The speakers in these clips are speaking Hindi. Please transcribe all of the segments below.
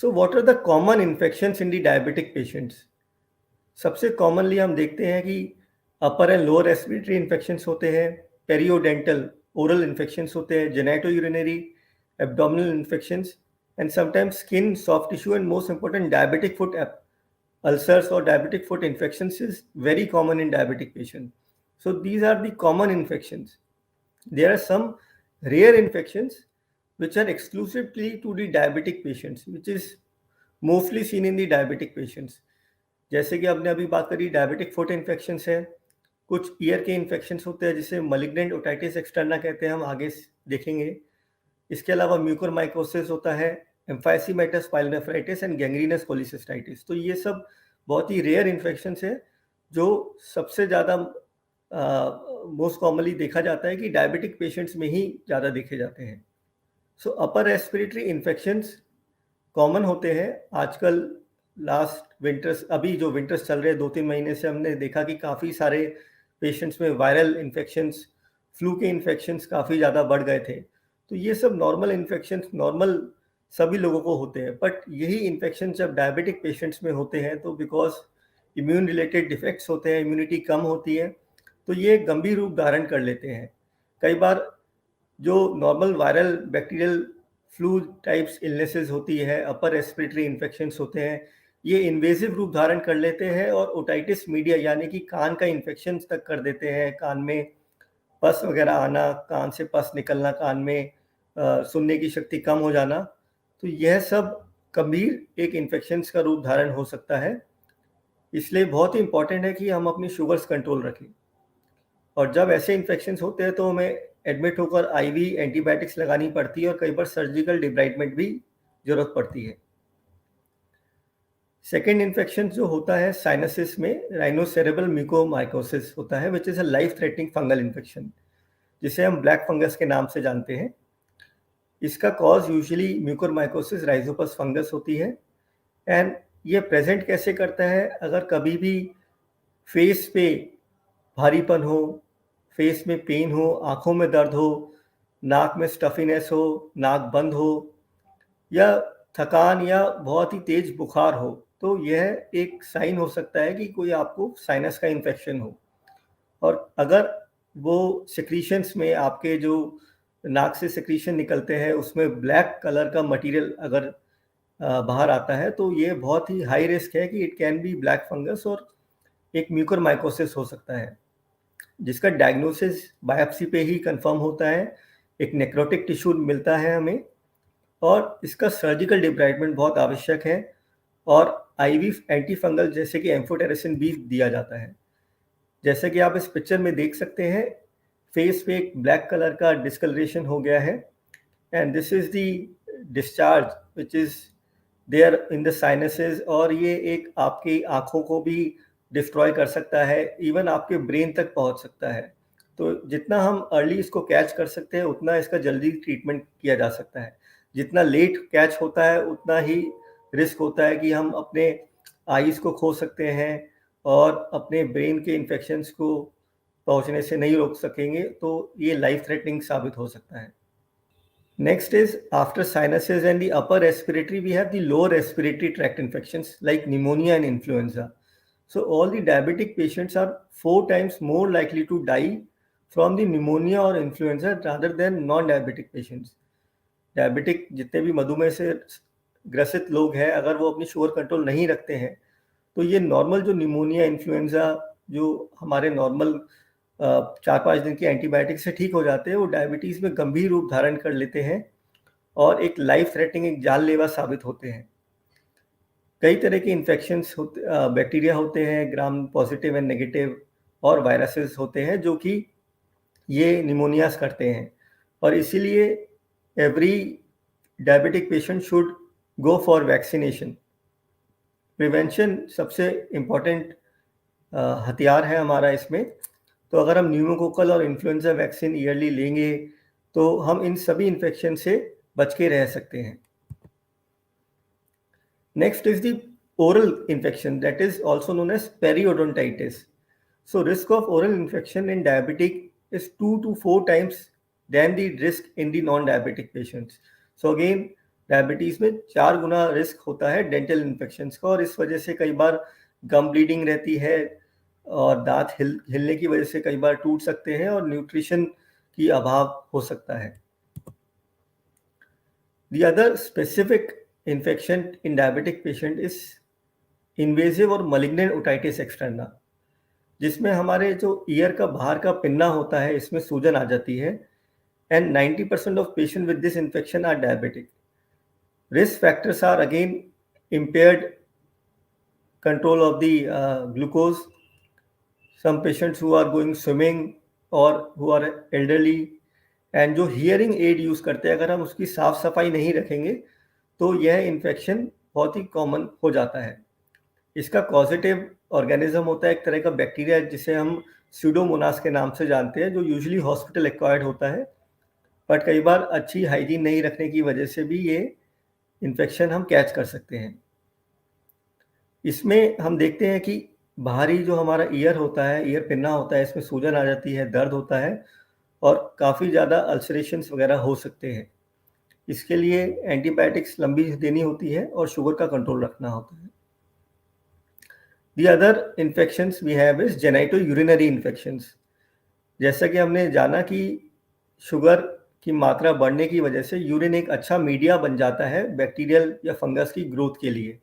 So what are the common infections in the diabetic patients? सबसे कॉमनली हम देखते हैं कि upper and lower respiratory infections होते हैं, पेरियोडेंटल ओरल इन्फेक्शंस होते हैं, genito urinary abdominal infections and sometimes skin, soft tissue and most important diabetic foot ulcers or diabetic foot infections is very common in diabetic patients. So these are the common infections. There are some rare infections which are exclusively to the diabetic patients, which is mostly seen in the diabetic patients. जैसे कि आपने अभी बात करी डायबिटिक फुट इन्फेक्शंस है, कुछ ईयर के इन्फेक्शंस होते हैं जिसे मलिग्नेंट ओटाइटिस एक्सटर्ना कहते हैं, हम आगे देखेंगे। इसके अलावा म्यूकोरमाइकोसिस होता है, emphysematous pyelonephritis and gangrenous cholecystitis. तो ये सब बहुत ही रेयर इन्फेक्शंस है जो सबसे ज़्यादा मोस्ट कॉमनली देखा जाता है कि डायबिटिक पेशेंट्स में ही ज़्यादा देखे जाते हैं। सो अपर रेस्पिरेटरी इन्फेक्शंस कॉमन होते हैं आजकल। लास्ट विंटर्स, अभी जो विंटर्स चल रहे हैं 2-3 महीने से, हमने देखा कि काफ़ी सारे पेशेंट्स में वायरल इन्फेक्शंस, फ्लू के इन्फेक्शंस काफ़ी ज़्यादा बढ़ गए थे। तो ये सब नॉर्मल इन्फेक्शंस नॉर्मल सभी लोगों को होते हैं, बट यही इन्फेक्शन जब डायबिटिक पेशेंट्स में होते हैं तो बिकॉज इम्यून रिलेटेड डिफेक्ट्स होते हैं, इम्यूनिटी कम होती है, तो ये गंभीर रूप धारण कर लेते हैं। कई बार जो normal viral bacterial flu types illnesses होती है, अपर रेस्पिरेटरी इन्फेक्शंस होते हैं, ये इन्वेजिव रूप धारण कर लेते हैं और ओटाइटिस मीडिया यानी कि कान का इन्फेक्शन तक कर देते हैं। कान में पस वगैरह आना, कान से पस निकलना, कान में सुनने की शक्ति कम हो जाना, तो यह सब गंभीर एक इन्फेक्शंस का रूप धारण हो सकता है। इसलिए बहुत ही इंपॉर्टेंट है कि हम अपनी शुगर्स कंट्रोल रखें, और जब ऐसे इन्फेक्शंस होते हैं तो हमें एडमिट होकर आईवी एंटीबायोटिक्स लगानी पड़ती है और कई बार सर्जिकल डिब्राइटमेंट भी जरूरत पड़ती है। सेकेंड इन्फेक्शन जो होता है साइनसिस में, राइनोसेरेब्रल म्यूकोरमाइकोसिस होता है, which is a life threatening fungal infection, जिसे हम ब्लैक फंगस के नाम से जानते हैं। इसका cause usually mucormycosis Rhizopus fungus होती है। एंड ये प्रेजेंट कैसे करता है? अगर कभी भी फेस पे भारीपन हो, फेस में पेन हो, आंखों में दर्द हो, नाक में स्टफीनेस हो, नाक बंद हो, या थकान या बहुत ही तेज बुखार हो, तो यह एक साइन हो सकता है कि कोई आपको साइनस का इन्फेक्शन हो। और अगर वो सिक्रीशंस में, आपके जो नाक से सिक्रीशन निकलते हैं उसमें ब्लैक कलर का मटेरियल अगर बाहर आता है, तो ये बहुत ही हाई रिस्क है कि it can be black fungus और एक म्यूकोरमाइकोसिस हो सकता है, जिसका डायग्नोसिस बायोप्सी पे ही कंफर्म होता है। एक नेक्रोटिक टिश्यू मिलता है हमें, और इसका सर्जिकल डिब्राइटमेंट बहुत आवश्यक है, और आईवी एंटी फंगल जैसे कि एम्फोटेरिसिन भी दिया जाता है। जैसे कि आप इस पिक्चर में देख सकते हैं, फेस पे एक ब्लैक कलर का डिस्कलरेशन हो गया है, and this is the discharge which is there in the sinuses, और ये एक आपकी आंखों को भी डिस्ट्रॉय कर सकता है, इवन आपके ब्रेन तक पहुंच सकता है। तो जितना हम अर्ली इसको कैच कर सकते हैं उतना इसका जल्दी ट्रीटमेंट किया जा सकता है। जितना लेट कैच होता है उतना ही रिस्क होता है कि हम अपने आईज को खो सकते हैं और अपने ब्रेन के इन्फेक्शंस को पहुंचने से नहीं रोक सकेंगे, तो ये लाइफ थ्रेटनिंग साबित हो सकता है। Next is, after sinuses and the upper respiratory, we have the lower respiratory tract infections like pneumonia and influenza. So all the diabetic patients are 4 times more likely to die from the pneumonia or influenza rather than non-diabetic patients. Diabetic जितने भी मधुमेह से ग्रसित लोग हैं, अगर वो अपनी शुगर कंट्रोल नहीं रखते हैं, तो ये नॉर्मल जो निमोनिया, इन्फ्लुएंजा जो हमारे नॉर्मल 4-5 दिन की एंटीबायोटिक से ठीक हो जाते हैं, वो डायबिटीज़ में गंभीर रूप धारण कर लेते हैं और एक लाइफ थ्रेटनिंग, एक जानलेवा साबित होते हैं। कई तरह के इन्फेक्शंस होते, बैक्टीरिया होते हैं, ग्राम पॉजिटिव एंड नेगेटिव, और वायरसेस होते हैं जो कि ये निमोनियाज करते हैं, और इसीलिए every diabetic patient should go for vaccination. Prevention सबसे इम्पॉर्टेंट हथियार है हमारा इसमें। तो अगर हम न्यूमोकोकल और इन्फ्लुएंजा वैक्सीन ईयरली लेंगे तो हम इन सभी इन्फेक्शन से बच के रह सकते हैं। Next is the oral infection, that is also known as periodontitis. So risk of oral infection in diabetic is 2 to 4 times than the risk in the non-diabetic patients. So again, diabetes में 4 गुना रिस्क होता है डेंटल इन्फेक्शंस का, और इस वजह से कई बार गम ब्लीडिंग रहती है और दांत हिलने की वजह से कई बार टूट सकते हैं और न्यूट्रिशन की अभाव हो सकता है। The other specific infection in diabetic patient is invasive और malignant otitis externa, जिसमें हमारे जो ईयर का बाहर का पिन्ना होता है इसमें सूजन आ जाती है, and 90% of patients with this infection are diabetic. Risk factors are again impaired control of the glucose, some patients who are going swimming or who are elderly, and जो हियरिंग एड यूज़ करते हैं अगर हम उसकी साफ सफाई नहीं रखेंगे तो यह इन्फेक्शन बहुत ही कॉमन हो जाता है। इसका कॉजेटिव ऑर्गेनिज्म होता है एक तरह का बैक्टीरिया जिसे हम स्यूडोमोनास के नाम से जानते हैं, जो यूजुअली हॉस्पिटल एक्वायर्ड होता है, बट कई बार अच्छी हाइजीन नहीं रखने की वजह से भी ये इन्फेक्शन हम कैच कर सकते हैं। इसमें हम देखते हैं कि बाहरी जो हमारा ईयर होता है, ईयर पिन्ना होता है, इसमें सूजन आ जाती है, दर्द होता है और काफ़ी ज़्यादा अल्सरेशंस वगैरह हो सकते हैं। इसके लिए एंटीबायोटिक्स लंबी देनी होती है और शुगर का कंट्रोल रखना होता है। The other infections we have is genitourinary infections. जैसा कि हमने जाना कि शुगर की मात्रा बढ़ने की वजह से यूरिन एक अच्छा मीडिया बन जाता है बैक्टीरियल या फंगस की ग्रोथ के लिए,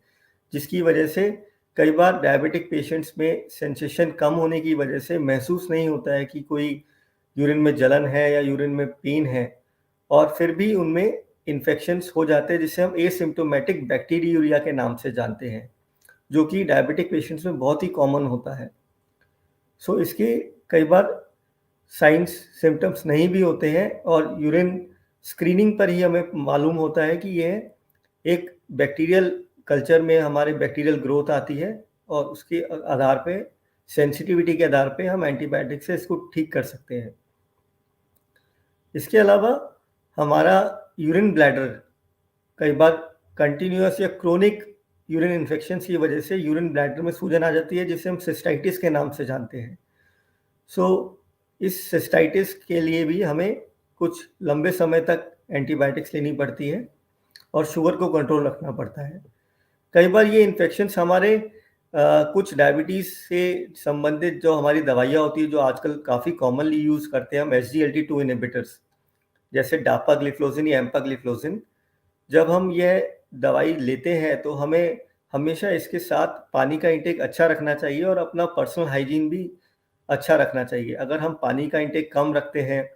जिसकी वजह से कई बार डायबिटिक पेशेंट्स में सेंसेशन कम होने की वजह से महसूस नहीं होता है कि कोई यूरिन में जलन है या यूरिन में पेन है, और फिर भी उनमें इन्फेक्शंस हो जाते हैं जिसे हम एसिम्प्टोमेटिक बैक्टीरियूरिया के नाम से जानते हैं, जो कि डायबिटिक पेशेंट्स में बहुत ही कॉमन होता है। सो इसके कई बार साइंस सिम्टम्स नहीं भी होते हैं और यूरिन स्क्रीनिंग पर ही हमें मालूम होता है कि यह एक बैक्टीरियल कल्चर में हमारे बैक्टीरियल ग्रोथ आती है, और उसके आधार पे सेंसिटिविटी के आधार पे हम एंटीबायोटिक से इसको ठीक कर सकते हैं। इसके अलावा हमारा यूरिन ब्लैडर कई बार कंटिन्यूअस या क्रोनिक यूरिन इन्फेक्शन की वजह से यूरिन ब्लैडर में सूजन आ जाती है, जिसे हम सिस्टाइटिस के नाम से जानते हैं। इस सिस्टाइटिस के लिए भी हमें कुछ लंबे समय तक एंटीबायोटिक्स लेनी पड़ती है और शुगर को कंट्रोल रखना पड़ता है। कई बार ये इन्फेक्शंस हमारे कुछ डायबिटीज़ से संबंधित जो हमारी दवाइयाँ होती है, जो आजकल काफ़ी कॉमनली यूज़ करते हैं हम SGLT2 इनहिबिटर्स, जैसे डापाग्लिफ्लोजिन या एम्पाग्लिफ्लोजिन, जब हम यह दवाई लेते हैं तो हमें हमेशा इसके साथ पानी का इंटेक अच्छा रखना चाहिए और अपना पर्सनल हाइजीन भी अच्छा रखना चाहिए। अगर हम पानी का इंटेक कम रखते हैं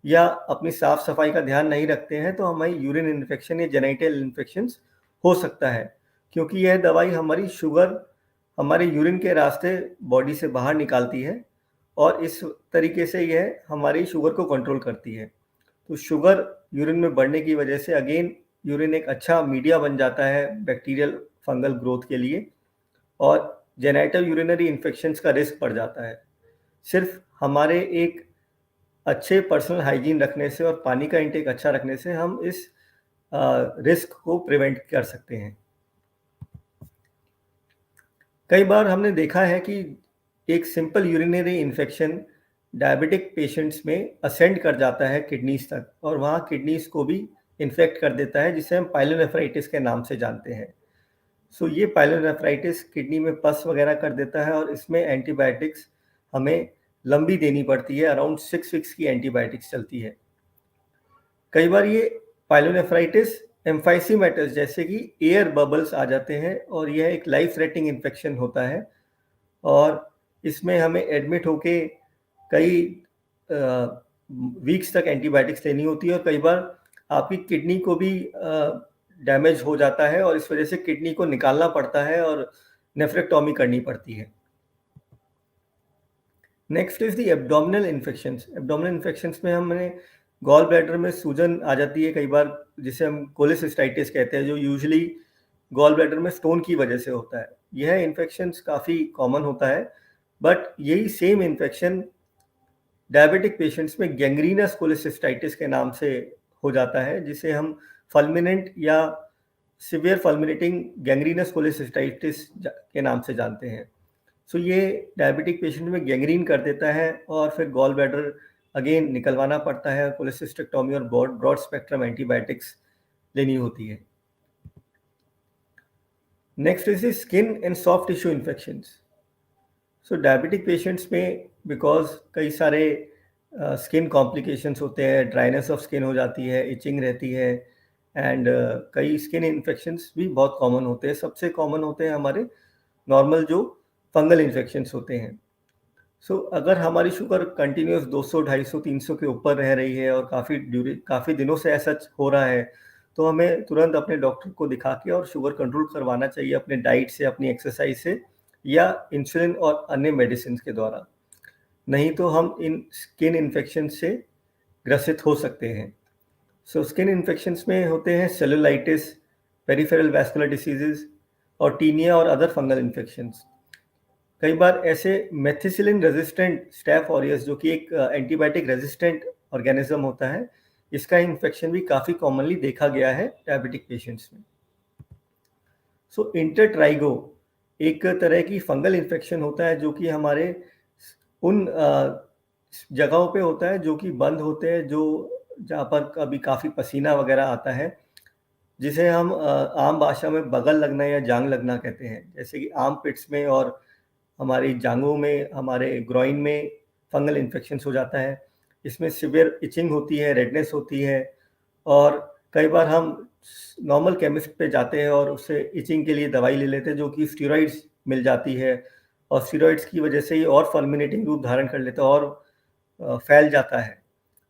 या अपनी साफ सफाई का ध्यान नहीं रखते हैं तो हमारी यूरिन इन्फेक्शन या जेनिटल इन्फेक्शंस हो सकता है, क्योंकि यह दवाई हमारी शुगर हमारे यूरिन के रास्ते बॉडी से बाहर निकालती है और इस तरीके से यह हमारी शुगर को कंट्रोल करती है। तो शुगर यूरिन में बढ़ने की वजह से अगेन यूरिन एक अच्छा मीडिया बन जाता है बैक्टीरियल फंगल ग्रोथ के लिए, और जेनिटल यूरिनरी इन्फेक्शंस का रिस्क बढ़ जाता है। सिर्फ हमारे एक अच्छे पर्सनल हाइजीन रखने से और पानी का इंटेक अच्छा रखने से हम इस रिस्क को प्रिवेंट कर सकते हैं। कई बार हमने देखा है कि एक simple urinary infection diabetic patients में असेंड कर जाता है किडनीज तक, और वहाँ किडनीज को भी इन्फेक्ट कर देता है, जिसे हम पाइलोनेफ्राइटिस के नाम से जानते हैं। ये पाइलोनेफ्राइटिस किडनी में पस वगैरह कर देता है और इसमें एंटीबायोटिक्स हमें लंबी देनी पड़ती है, अराउंड 6 वीक्स की एंटीबायोटिक्स चलती है। कई बार ये पाइलोनेफ्राइटिस एम्फाइसीमेटस जैसे कि एयर बबल्स आ जाते हैं और यह एक लाइफ थ्रेटनिंग इन्फेक्शन होता है, और इसमें हमें एडमिट होके कई वीक्स तक एंटीबायोटिक्स लेनी होती है, और कई बार आपकी किडनी को भी डैमेज हो जाता है और इस वजह से किडनी को निकालना पड़ता है और नेफ्रेक्टोमी करनी पड़ती है। Next is the abdominal infections. Abdominal infections में हमने गॉल ब्लैडर में सूजन आ जाती है कई बार, जिसे हम कोलेसिस्टाइटिस कहते हैं, जो यूजुअली गॉल ब्लैडर में स्टोन की वजह से होता है। यह इन्फेक्शंस काफ़ी कॉमन होता है, बट यही सेम इन्फेक्शन डायबिटिक पेशेंट्स में गैंग्रीनस कोलेसिस्टाइटिस के नाम से हो जाता है, जिसे हम फल्मिनेंट या सिवियर फल्मिनेटिंग गैंग्रीनस कोलेसिस्टाइटिस के नाम से जानते हैं। ये डायबिटिक पेशेंट में गैंग्रीन कर देता है और फिर गॉल ब्लैडर अगेन निकलवाना पड़ता है, कोलेसिस्टेक्टोमी और ब्रॉड स्पेक्ट्रम एंटीबायोटिक्स लेनी होती है। Next is skin and soft tissue infections. So diabetic patients में बिकॉज कई सारे स्किन कॉम्प्लिकेशंस होते हैं, ड्राइनेस ऑफ स्किन हो जाती है, इचिंग रहती है, एंड कई स्किन इन्फेक्शंस भी बहुत कॉमन होते हैं। सबसे कॉमन होते हैं हमारे नॉर्मल जो फंगल इन्फेक्शंस होते हैं। सो अगर हमारी शुगर कंटिन्यूस 200, 250, 300 के ऊपर रह रही है और काफ़ी दिनों से ऐसा हो रहा है, तो हमें तुरंत अपने डॉक्टर को दिखा के और शुगर कंट्रोल करवाना चाहिए अपने डाइट से, अपनी एक्सरसाइज से, या इंसुलिन और अन्य मेडिसिन के द्वारा। नहीं तो हम इन स्किन इन्फेक्शन से ग्रसित हो सकते हैं। सो स्किन इन्फेक्शंस में होते हैं सेलुलाइटिस, पेरिफेरल वैस्कुलर डिसीजेज और टीनिया और अदर फंगल इन्फेक्शंस। कई बार ऐसे मेथिसिलिन रेजिस्टेंट स्टैफ ऑरियस, जो कि एक एंटीबायोटिक रेजिस्टेंट ऑर्गेनिज्म होता है, इसका इन्फेक्शन भी काफ़ी कॉमनली देखा गया है डायबिटिक पेशेंट्स में। सो इंटरट्राइगो एक तरह की फंगल इन्फेक्शन होता है जो कि हमारे उन जगहों पे होता है जो कि बंद होते हैं, जो जहाँ पर कभी काफ़ी पसीना वगैरह आता है, जिसे हम आम भाषा में बगल लगना या जांग लगना कहते हैं। जैसे कि आर्म पिट्स में और हमारी जांघों में, हमारे ग्रोइन में फंगल इन्फेक्शंस हो जाता है। इसमें सिवियर इचिंग होती है, रेडनेस होती है, और कई बार हम नॉर्मल केमिस्ट पे जाते हैं और उससे इचिंग के लिए दवाई ले लेते हैं, जो कि स्टेरॉइड्स मिल जाती है, और स्टेरॉइड्स की वजह से ये और फल्मिनेटिंग रूप धारण कर लेता है और फैल जाता है।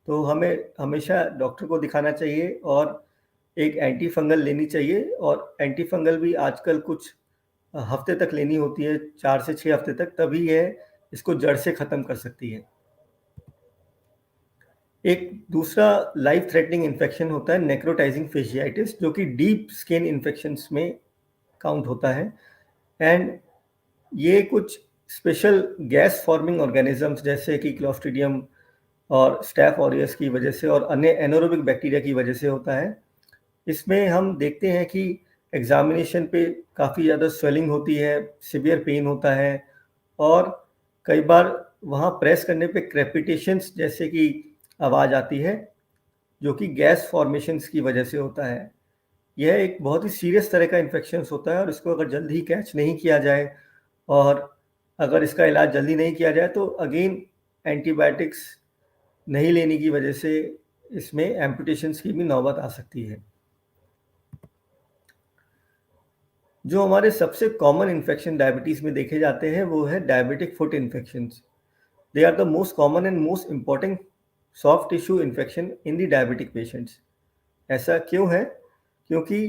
तो हमें हमेशा डॉक्टर को दिखाना चाहिए और एक एंटी फंगल लेनी चाहिए, और एंटी फंगल भी आजकल कुछ हफ्ते तक लेनी होती है, 4 से 6 हफ्ते तक, तभी यह इसको जड़ से ख़त्म कर सकती है। एक दूसरा लाइफ थ्रेटनिंग इन्फेक्शन होता है नेक्रोटाइजिंग फेशियाइटिस, जो कि डीप स्किन इन्फेक्शंस में काउंट होता है, एंड ये कुछ स्पेशल गैस फॉर्मिंग ऑर्गेनिजम्स जैसे कि क्लोस्ट्रीडियम और स्टैफ ऑरियस की वजह से और अन्य एनारोबिक बैक्टीरिया की वजह से होता है। इसमें हम देखते हैं कि एग्जामिनेशन पे काफ़ी ज़्यादा स्वेलिंग होती है, सिवियर पेन होता है, और कई बार वहाँ प्रेस करने पे क्रेपिटेशंस जैसे कि आवाज़ आती है, जो कि गैस फॉर्मेशंस की वजह से होता है। यह एक बहुत ही सीरियस तरह का इन्फेक्शंस होता है, और इसको अगर जल्दी ही कैच नहीं किया जाए और अगर इसका इलाज जल्दी नहीं किया जाए, तो अगेन एंटीबायोटिक्स नहीं लेने की वजह से इसमें एम्पुटेशंस की भी नौबत आ सकती है। जो हमारे सबसे कॉमन इन्फेक्शन डायबिटीज़ में देखे जाते हैं वो है diabetic foot infections. They are the most common and most important soft tissue infection in the diabetic patients. ऐसा क्यों है? क्योंकि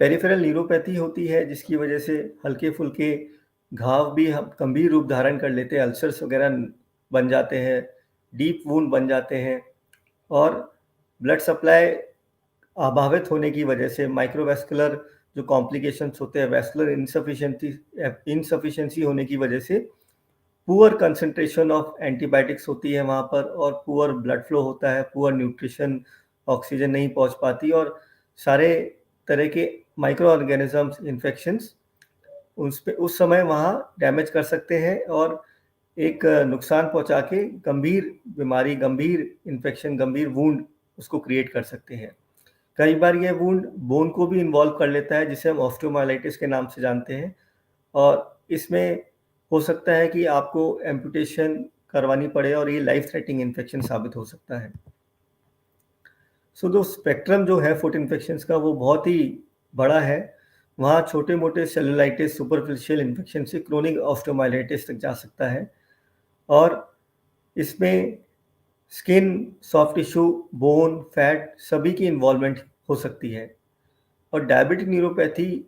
पेरिफेरल न्यूरोपैथी होती है, जिसकी वजह से हल्के फुल्के घाव भी हम गंभीर रूप धारण कर लेते हैं, अल्सर्स वगैरह बन जाते हैं, डीप वुंड बन जाते हैं, और ब्लड सप्लाई अभावित होने की वजह से माइक्रोवैस्कुलर जो कॉम्प्लिकेशंस होते हैं, वैस्कुलर इनसफिशिएंसी होने की वजह से पुअर कंसंट्रेशन ऑफ एंटीबायोटिक्स होती है वहाँ पर, और पुअर ब्लड फ्लो होता है, पुअर न्यूट्रिशन, ऑक्सीजन नहीं पहुँच पाती, और सारे तरह के माइक्रो ऑर्गेनिजम्स इन्फेक्शंस उस समय वहाँ डैमेज कर सकते हैं और एक नुकसान पहुँचा के गंभीर बीमारी, गंभीर इन्फेक्शन, गंभीर वुंड उसको क्रिएट कर सकते हैं। कई बार ये वुंड बोन को भी इन्वॉल्व कर लेता है, जिसे हम ऑस्टियोमाइलाइटिस के नाम से जानते हैं, और इसमें हो सकता है कि आपको एम्पुटेशन करवानी पड़े, और ये लाइफ थ्रेटनिंग इन्फेक्शन साबित हो सकता है। सो जो स्पेक्ट्रम जो है फुट इन्फेक्शंस का, वो बहुत ही बड़ा है। वहाँ छोटे-मोटे सेलुलाइटिस, सुपरफिशियल इन्फेक्शन से क्रोनिक ऑस्टियोमाइलाइटिस तक जा सकता है, और इसमें skin, soft tissue, bone, fat सभी की इन्वॉल्वमेंट हो सकती है। और डायबिटिक न्यूरोपैथी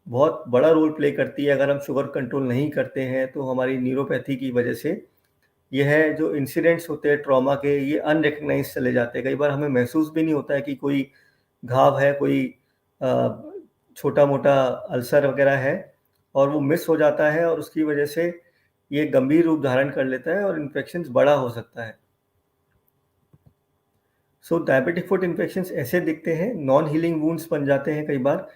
बहुत बड़ा रोल प्ले करती है। अगर हम शुगर कंट्रोल नहीं करते हैं, तो हमारी न्यूरोपैथी की वजह से यह जो इंसिडेंट्स होते हैं ट्रॉमा के, ये अनरिकग्नाइज्ड चले जाते हैं। कई बार हमें महसूस भी नहीं होता है कि कोई घाव है, कोई छोटा-मोटा अल्सर वगैरह है, और वो मिस हो जाता है, और उसकी वजह से ये गंभीर रूप धारण कर लेता है और इन्फेक्शंस बड़ा हो सकता है। सो डायबिटिक फुट इन्फेक्शंस ऐसे दिखते हैं, नॉन हीलिंग वुंड्स बन जाते हैं कई बार,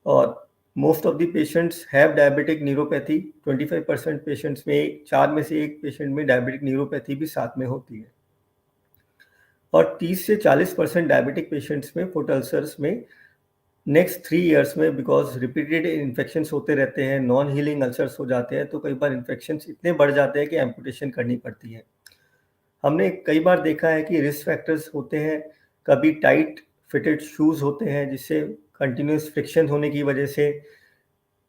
और most of the patients have diabetic neuropathy. 25% patients में, 4 में से 1 पेशेंट में डायबिटिक न्यूरोपैथी भी साथ में होती है, और 30 से 40% डायबिटिक पेशेंट्स में फुट अल्सर्स में नेक्स्ट 3 इयर्स में बिकॉज़ रिपीटेड इन्फेक्शंस होते रहते हैं, नॉन हीलिंग अल्सर्स हो जाते हैं, तो कई बार इन्फेक्शंस इतने बढ़ जाते हैं कि एम्पुटेशन करनी पड़ती है। हमने कई बार देखा है कि रिस्क फैक्टर्स होते हैं, कभी टाइट फिटेड शूज़ होते हैं जिससे कंटिन्यूअस फ्रिक्शन होने की वजह से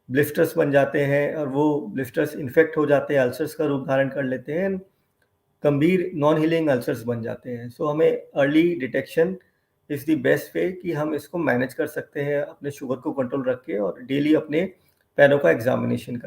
ब्लिस्टर्स बन जाते हैं और वो ब्लिस्टर्स इन्फेक्ट हो जाते हैं, अल्सर्स का रूप धारण कर लेते हैं, गंभीर नॉन हीलिंग अल्सर्स बन जाते हैं। सो हमें early detection is the best way कि हम इसको मैनेज कर सकते हैं अपने शुगर को कंट्रोल रख के और डेली अपने पैरों का एग्ज़ामिनेशन करके।